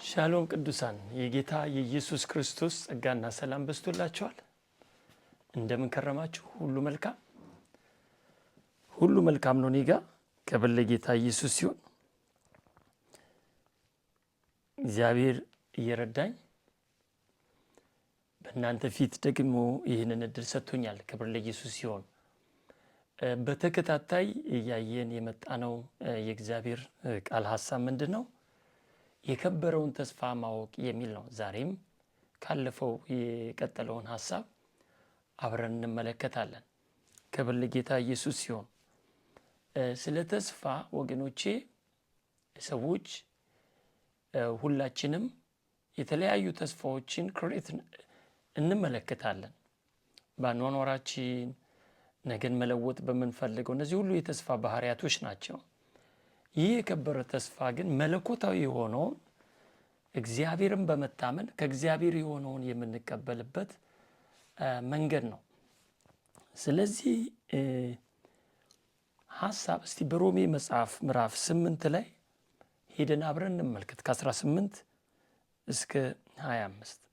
ሻሎም ቅዱሳን የጌታ የኢየሱስ ክርስቶስ ጸጋና ሰላም በስቶላችኋል። እንደምን ከረማችሁ? ሁሉ መልካም ነው። ኔጋ ክብር ለጌታ ኢየሱስ ሲሆን እግዚአብሔር እየረዳኝ በእናንተ ፊት ደግሞ ይህንን እድል ሰጥቶኛል። ክብር ለኢየሱስ ሲሆን በተከታታይ እያየን የመጣነው የእግዚአብሔር ቃል ሐሳብ ምንድነው? የከበረውን ተስፋ ማወቅ የሚል ነው። ዛሬም ካለፈው የቀጠለውን ሐሳብ አብረን እንመለከታለን። ክብር ለጌታ ኢየሱስ ሲሆን ስለ ተስፋ ወገኖቼ ሰዎች ሁላችንም የተለያዩ ተስፋዎችን ክሬት እንመለከታለን። በአኗኗራችን ነገን መለወጥ በምንፈልገው እነዚህ ሁሉ የተስፋ ባህሪያቶች ናቸው። ይህ የከበረ ተስፋ ግን መለኮታዊ የሆነውን እግዚአብሔርን በመታመን ከእግዚአብሔር የሆነውን የምንቀበልበት መንገድ ነው። ስለዚህ ሐሳብ እስቲ በሮሜ መጽሐፍ ምዕራፍ 8 ላይ ሄደን አብረን እንመልከት ከ18 እስከ 25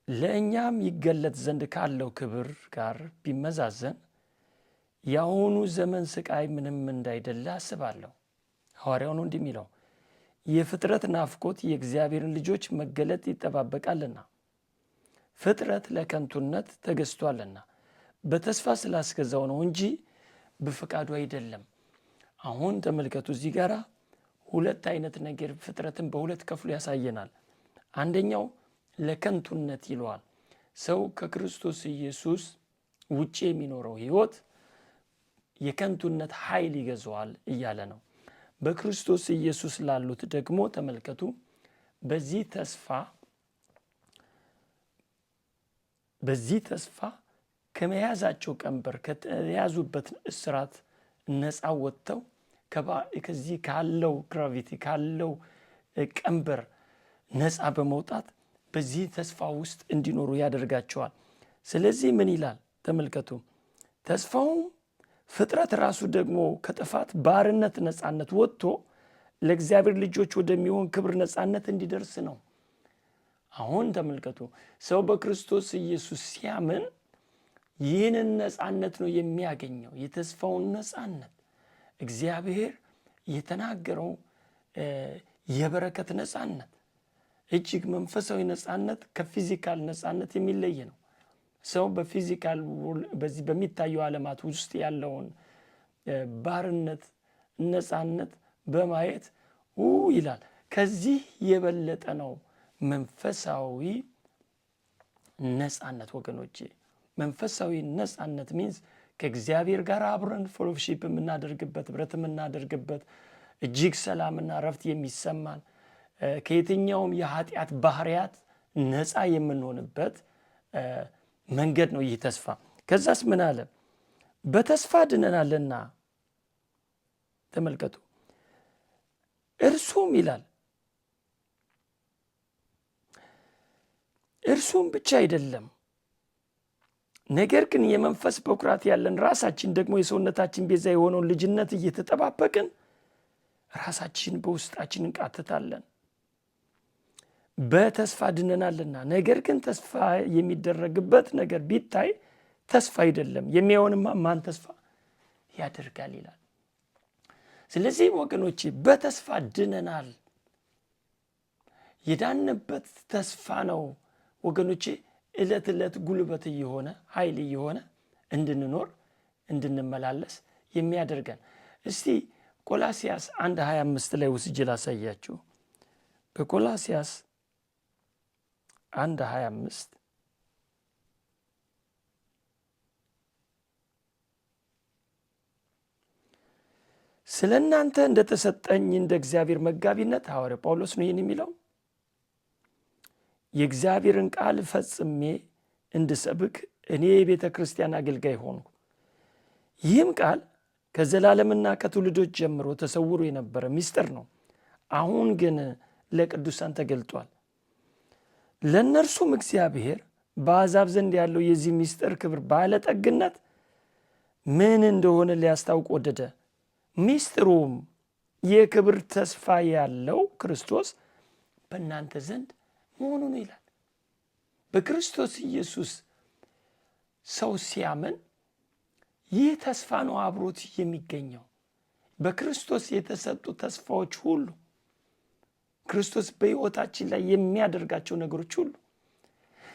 ለእኛም ይገለጥ ዘንድ ካለው ክብር ጋር ቢመዛዘን የአሁኑ ዘመን ስቃይ ምንም እንዳይደለ አስባለሁ። ሐዋርያው ነው እንዲህ የሚለው፣ የፍጥረት ናፍቆት የእግዚአብሔርን ልጆች መገለጥ ይጠባበቃልና ፍጥረት ለከንቱነት ተገዝቷልና በተስፋ ስላስገዛው ነው እንጂ በፈቃዱ አይደለም። አሁን ተመልከቱ፣ እዚህ ጋራ ሁለት አይነት ነገር ፍጥረትን በሁለት ከፍሎ ያሳየናል። አንደኛው ለከንቱነት ይለዋል። ሰው ከክርስቶስ ኢየሱስ ውጪ የሚኖረው ህይወት የከንቱነት ኃይል ይገዛዋል እያለ ነው። በክርስቶስ ኢየሱስ ላሉት ደግሞ ተመልከቱ፣ በዚህ ተስፋ ከመያዛቸው ቀንበር ከተያዙበት እስራት ነፃ ወጥተው ከዚህ ካለው ግራቪቲ ካለው ቀንበር ነፃ በመውጣት በዚህ ተስፋ ውስጥ እንዲኖሩ ያደርጋቸዋል። ስለዚህ ምን ይላል ተመልከቱ፣ ተስፋውም ፍጥረት ራሱ ደግሞ ከጥፋት ባርነት ነፃነት ወጥቶ ለእግዚአብሔር ልጆች ወደሚሆን ክብር ነፃነት እንዲደርስ ነው። አሁን ተመልከቱ፣ ሰው በክርስቶስ ኢየሱስ ሲያምን ይህንን ነፃነት ነው የሚያገኘው። የተስፋውን ነፃነት እግዚአብሔር የተናገረው የበረከት ነፃነት፣ እጅግ መንፈሳዊ ነፃነት ከፊዚካል ነፃነት የሚለይ ነው። ሰው በፊዚካል በዚህ በሚታዩ ዓለማት ውስጥ ያለውን ባርነት ነፃነት በማየት ይላል። ከዚህ የበለጠ ነው መንፈሳዊ ነፃነት ወገኖቼ። መንፈሳዊ ነፃነት ሚንስ ከእግዚአብሔር ጋር አብረን ፌሎሺፕ የምናደርግበት፣ ህብረት የምናደርግበት፣ እጅግ ሰላምና ረፍት የሚሰማን ከየትኛውም የኃጢአት ባህሪያት ነፃ የምንሆንበት መንገድ ነው ይህ ተስፋ። ከዛስ ምን አለ? በተስፋ ድነናልና ተመልከቱ፣ እርሱም ይላል እርሱም ብቻ አይደለም፣ ነገር ግን የመንፈስ በኩራት ያለን ራሳችን ደግሞ የሰውነታችን ቤዛ የሆነውን ልጅነት እየተጠባበቅን ራሳችን በውስጣችን እንቃትታለን። በተስፋ ድነናልና፣ ነገር ግን ተስፋ የሚደረግበት ነገር ቢታይ ተስፋ አይደለም፣ የሚሆንማ ማን ተስፋ ያደርጋል ይላል። ስለዚህ ወገኖቼ በተስፋ ድነናል። የዳንበት ተስፋ ነው ወገኖቼ ዕለት ዕለት ጉልበት እየሆነ ኃይል እየሆነ እንድንኖር እንድንመላለስ የሚያደርገን። እስቲ ቆላስያስ 1:25 ላይ ውስጄ ላሳያችሁ። በቆላስያስ 1:25 ስለ እናንተ እንደተሰጠኝ እንደ እግዚአብሔር መጋቢነት፣ ሐዋርያ ጳውሎስ ነው ይህን የሚለው፣ የእግዚአብሔርን ቃል ፈጽሜ እንድሰብክ እኔ የቤተ ክርስቲያን አገልጋይ ሆንኩ። ይህም ቃል ከዘላለምና ከትውልዶች ጀምሮ ተሰውሮ የነበረ ምስጢር ነው፣ አሁን ግን ለቅዱሳን ተገልጧል። ለእነርሱም እግዚአብሔር በአሕዛብ ዘንድ ያለው የዚህ ምስጢር ክብር ባለጠግነት ምን እንደሆነ ሊያስታውቅ ወደደ። ምስጢሩም የክብር ተስፋ ያለው ክርስቶስ በእናንተ ዘንድ መሆኑ ነው ይላል። በክርስቶስ ኢየሱስ ሰው ሲያምን ይህ ተስፋ ነው አብሮት የሚገኘው። በክርስቶስ የተሰጡ ተስፋዎች ሁሉ ክርስቶስ በሕይወታችን ላይ የሚያደርጋቸው ነገሮች ሁሉ።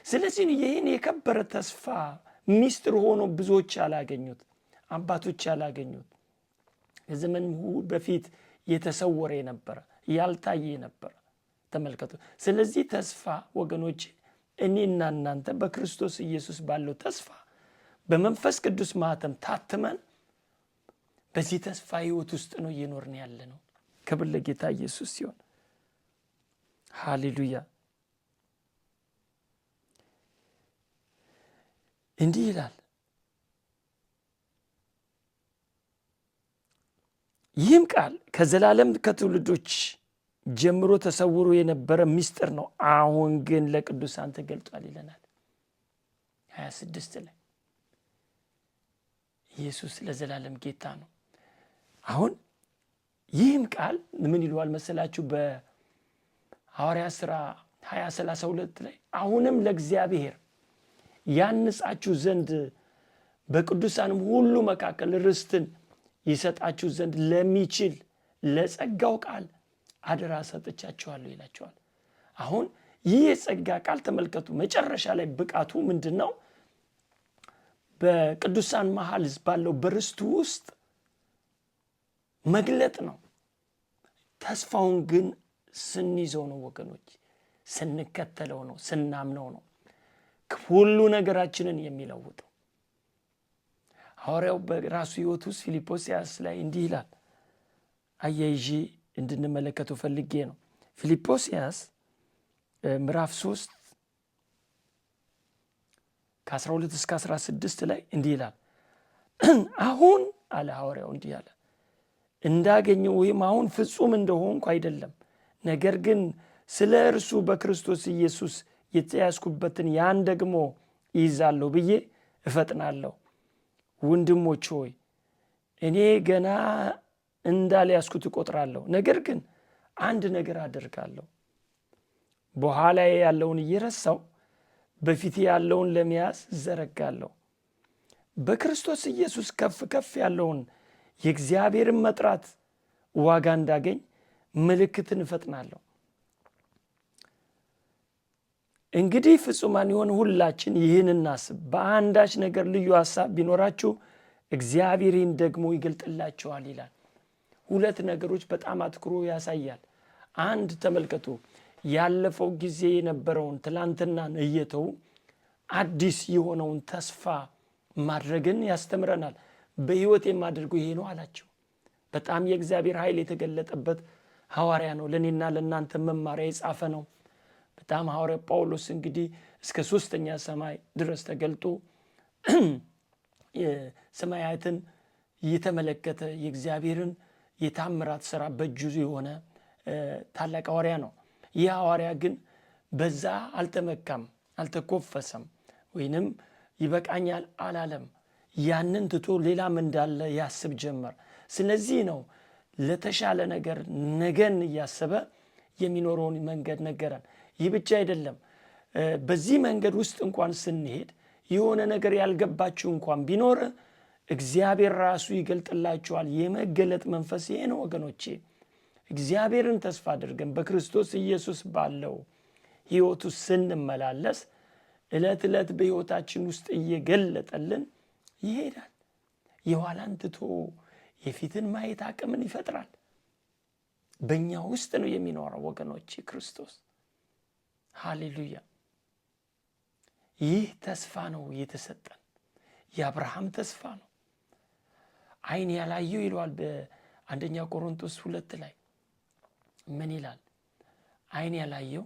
ስለዚህ ይህን የከበረ ተስፋ ሚስጥር ሆኖ ብዙዎች ያላገኙት፣ አባቶች ያላገኙት፣ ከዘመን በፊት የተሰወረ የነበረ ያልታየ የነበረ ተመልከቱ። ስለዚህ ተስፋ ወገኖች እኔና እናንተ በክርስቶስ ኢየሱስ ባለው ተስፋ በመንፈስ ቅዱስ ማህተም ታትመን በዚህ ተስፋ ሕይወት ውስጥ ነው እየኖርን ያለ ነው። ክብር ለጌታ ኢየሱስ ሲሆን ሃሌሉያ። እንዲህ ይላል፣ ይህም ቃል ከዘላለም ከትውልዶች ጀምሮ ተሰውሮ የነበረ ምስጢር ነው፣ አሁን ግን ለቅዱሳን ተገልጧል ይለናል 26 ላይ። ኢየሱስ ለዘላለም ጌታ ነው። አሁን ይህም ቃል ምን ይለዋል መሰላችሁ? በሐዋርያት ሥራ 20:32 ላይ አሁንም ለእግዚአብሔር ያንጻችሁ ዘንድ በቅዱሳንም ሁሉ መካከል ርስትን ይሰጣችሁ ዘንድ ለሚችል ለጸጋው ቃል አደራ ሰጥቻችኋለሁ ይላቸዋል። አሁን ይህ የጸጋ ቃል ተመልከቱ፣ መጨረሻ ላይ ብቃቱ ምንድን ነው? በቅዱሳን መሃል ባለው በርስቱ ውስጥ መግለጥ ነው። ተስፋውን ግን ስንይዘው ነው ወገኖች፣ ስንከተለው ነው፣ ስናምነው ነው ሁሉ ነገራችንን የሚለውጠው። ሐዋርያው በራሱ ሕይወት ውስጥ ፊልጶስያስ ላይ እንዲህ ይላል፣ አያይዤ እንድንመለከተው ፈልጌ ነው። ፊልጶስያስ ምዕራፍ 3 ከ12 እስከ 16 ላይ እንዲህ ይላል፣ አሁን አለ ሐዋርያው እንዲህ አለ፣ እንዳገኘው ወይም አሁን ፍጹም እንደሆንኩ አይደለም፣ ነገር ግን ስለ እርሱ በክርስቶስ ኢየሱስ የተያዝኩበትን ያን ደግሞ ይይዛለሁ ብዬ እፈጥናለሁ። ወንድሞች ሆይ እኔ ገና እንዳልያዝኩት እቆጥራለሁ፣ ነገር ግን አንድ ነገር አደርጋለሁ፣ በኋላ ያለውን እየረሳው በፊት ያለውን ለመያዝ እዘረጋለሁ። በክርስቶስ ኢየሱስ ከፍ ከፍ ያለውን የእግዚአብሔርን መጥራት ዋጋ እንዳገኝ ምልክትን እፈጥናለሁ። እንግዲህ ፍጹማን የሆን ሁላችን ይህን እናስብ። በአንዳች ነገር ልዩ ሐሳብ ቢኖራችሁ እግዚአብሔርን ደግሞ ይገልጥላችኋል ይላል። ሁለት ነገሮች በጣም አትኩሮ ያሳያል። አንድ ተመልከቱ፣ ያለፈው ጊዜ የነበረውን ትላንትናን እየተው አዲስ የሆነውን ተስፋ ማድረግን ያስተምረናል። በሕይወት የማደርገው ይሄ ነው አላቸው። በጣም የእግዚአብሔር ኃይል የተገለጠበት ሐዋርያ ነው። ለእኔና ለእናንተ መማሪያ የጻፈ ነው። በጣም ሐዋርያ ጳውሎስ እንግዲህ እስከ 3ኛ ሰማይ ድረስ ተገልጦ ሰማያትን የተመለከተ የእግዚአብሔርን የታምራት ሥራ በእጁ የሆነ ታላቅ ሐዋርያ ነው። ይህ ሐዋርያ ግን በዛ አልተመካም፣ አልተኮፈሰም፣ ወይንም ይበቃኛል አላለም። ያንን ትቶ ሌላም እንዳለ ያስብ ጀመር። ስለዚህ ነው ለተሻለ ነገር ነገን እያሰበ የሚኖረውን መንገድ ነገረን። ይህ ብቻ አይደለም፣ በዚህ መንገድ ውስጥ እንኳን ስንሄድ የሆነ ነገር ያልገባችሁ እንኳን ቢኖር እግዚአብሔር ራሱ ይገልጥላችኋል። የመገለጥ መንፈስ ይሄ ነው ወገኖቼ። እግዚአብሔርን ተስፋ አድርገን በክርስቶስ ኢየሱስ ባለው ሕይወቱ ስንመላለስ ዕለት ዕለት በሕይወታችን ውስጥ እየገለጠልን ይሄዳል። የኋላን ትቶ የፊትን ማየት አቅምን ይፈጥራል። በእኛ ውስጥ ነው የሚኖረው ወገኖቼ ክርስቶስ። ሃሌሉያ! ይህ ተስፋ ነው የተሰጠን፣ የአብርሃም ተስፋ ነው። ዓይን ያላየው ይለዋል በአንደኛ ቆሮንቶስ 2 ላይ ምን ይላል? ዓይን ያላየው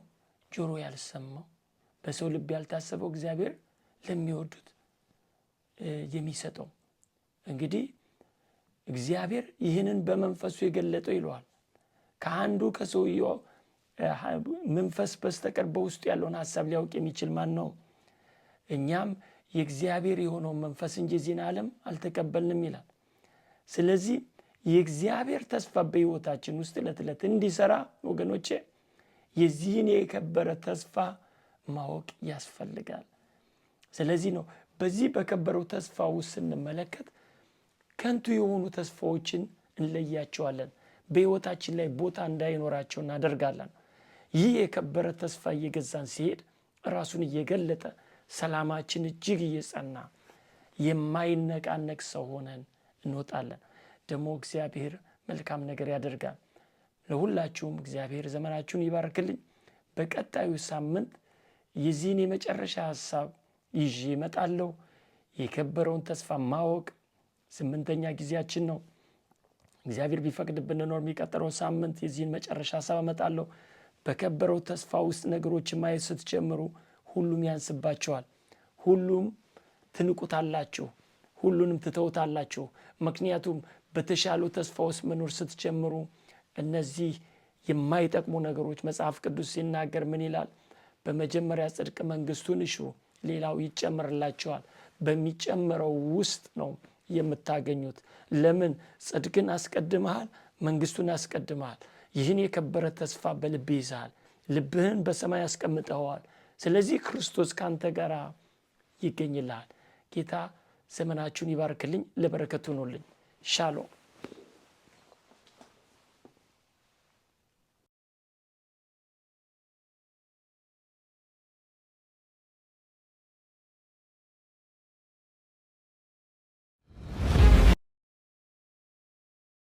ጆሮ ያልሰማው በሰው ልብ ያልታሰበው እግዚአብሔር ለሚወዱት የሚሰጠው። እንግዲህ እግዚአብሔር ይህንን በመንፈሱ የገለጠው ይለዋል። ከአንዱ ከሰውየው መንፈስ በስተቀር በውስጡ ያለውን ሐሳብ ሊያውቅ የሚችል ማን ነው? እኛም የእግዚአብሔር የሆነውን መንፈስ እንጂ የዚህን ዓለም አልተቀበልንም ይላል። ስለዚህ የእግዚአብሔር ተስፋ በሕይወታችን ውስጥ ዕለት ዕለት እንዲሰራ ወገኖቼ የዚህን የከበረ ተስፋ ማወቅ ያስፈልጋል። ስለዚህ ነው በዚህ በከበረው ተስፋ ውስጥ ስንመለከት ከንቱ የሆኑ ተስፋዎችን እንለያቸዋለን። በሕይወታችን ላይ ቦታ እንዳይኖራቸው እናደርጋለን። ይህ የከበረ ተስፋ እየገዛን ሲሄድ ራሱን እየገለጠ ሰላማችን እጅግ እየጸና የማይነቃነቅ ሰው ሆነን እንወጣለን። ደግሞ እግዚአብሔር መልካም ነገር ያደርጋል። ለሁላችሁም እግዚአብሔር ዘመናችሁን ይባርክልኝ። በቀጣዩ ሳምንት የዚህን የመጨረሻ ሐሳብ ይዤ እመጣለሁ። የከበረውን ተስፋ ማወቅ 8ኛ ጊዜያችን ነው። እግዚአብሔር ቢፈቅድ ብንኖር የሚቀጥለው ሳምንት የዚህን መጨረሻ ሐሳብ እመጣለሁ። በከበረው ተስፋ ውስጥ ነገሮችን ማየት ስትጀምሩ ሁሉም ያንስባቸዋል። ሁሉም ትንቁታላችሁ፣ ሁሉንም ትተውታላችሁ። ምክንያቱም በተሻለው ተስፋ ውስጥ መኖር ስትጀምሩ እነዚህ የማይጠቅሙ ነገሮች መጽሐፍ ቅዱስ ሲናገር ምን ይላል? በመጀመሪያ ጽድቅ መንግስቱን እሹ ሌላው ይጨመርላቸዋል። በሚጨመረው ውስጥ ነው የምታገኙት። ለምን? ጽድቅን አስቀድመሃል፣ መንግስቱን አስቀድመሃል። ይህን የከበረ ተስፋ በልብህ ይዘሃል፣ ልብህን በሰማይ አስቀምጠኸዋል። ስለዚህ ክርስቶስ ካንተ ጋር ይገኝልሃል። ጌታ ዘመናችሁን ይባርክልኝ፣ ለበረከቱ ሆኖልኝ። ሻሎም